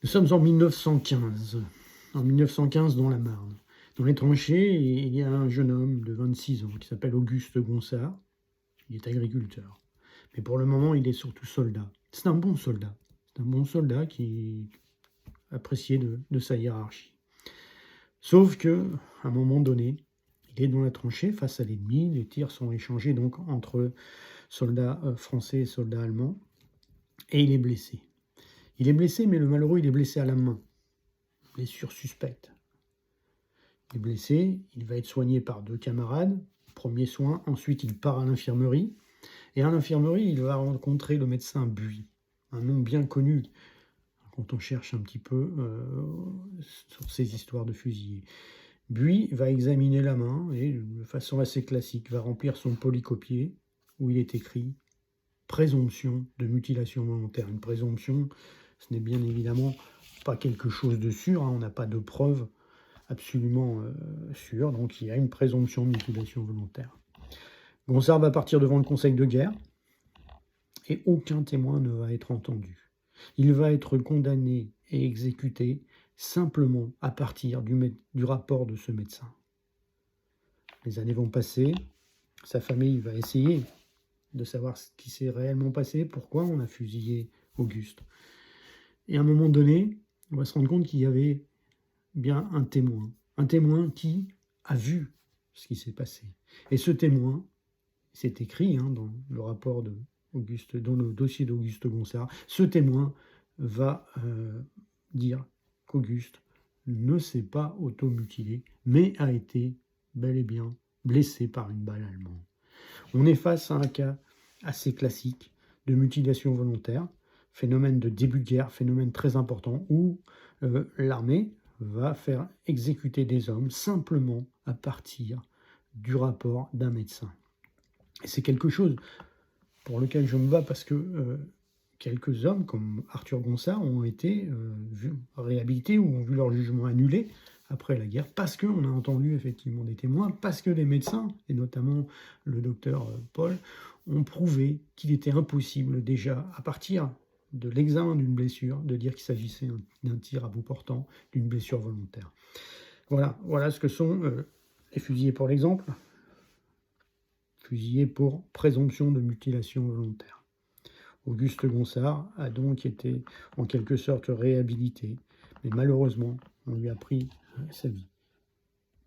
Nous sommes en 1915. En 1915, dans la Marne. Dans les tranchées, il y a un jeune homme de 26 ans qui s'appelle Auguste Gonsard. Il est agriculteur. Mais pour le moment, il est surtout soldat. C'est un bon soldat. C'est un bon soldat qui est apprécié de sa hiérarchie. Sauf que, à un moment donné, il est dans la tranchée face à l'ennemi. Les tirs sont échangés donc entre soldats français et soldats allemands. Et il est blessé. Il est blessé, mais le malheureux, il est blessé à la main. Blessure suspecte. Il est blessé, il va être soigné par 2 camarades. Premier soin, ensuite il part à l'infirmerie. Et à l'infirmerie, il va rencontrer le médecin Buis, un nom bien connu quand on cherche un petit peu sur ces histoires de fusillés. Buis va examiner la main et, de façon assez classique, va remplir son polycopier où il est écrit « Présomption de mutilation volontaire ». Une présomption, ce n'est bien évidemment pas quelque chose de sûr, hein, on n'a pas de preuves absolument sûres, donc il y a une présomption de mutilation volontaire. Gonsard va partir devant le conseil de guerre et aucun témoin ne va être entendu. Il va être condamné et exécuté simplement à partir du rapport de ce médecin. Les années vont passer, sa famille va essayer de savoir ce qui s'est réellement passé, pourquoi on a fusillé Auguste. Et à un moment donné, on va se rendre compte qu'il y avait bien un témoin qui a vu ce qui s'est passé. Et ce témoin, c'est écrit dans le rapport d'Auguste, dans le dossier d'Auguste Gonsard, ce témoin va dire qu'Auguste ne s'est pas automutilé, mais a été bel et bien blessé par une balle allemande. On est face à un cas assez classique de mutilation volontaire, phénomène de début de guerre, phénomène très important où l'armée va faire exécuter des hommes simplement à partir du rapport d'un médecin. Et c'est quelque chose pour lequel je me bats parce que quelques hommes comme Arthur Gonsard ont été réhabilités ou ont vu leur jugement annulé après la guerre parce qu'on a entendu effectivement des témoins, parce que les médecins, et notamment le docteur Paul, ont prouvé qu'il était impossible déjà, à partir de l'examen d'une blessure, de dire qu'il s'agissait d'un tir à bout portant, d'une blessure volontaire. Voilà ce que sont les fusillés pour l'exemple. Fusillé pour présomption de mutilation volontaire. Auguste Gonsard a donc été en quelque sorte réhabilité, mais malheureusement, on lui a pris sa vie.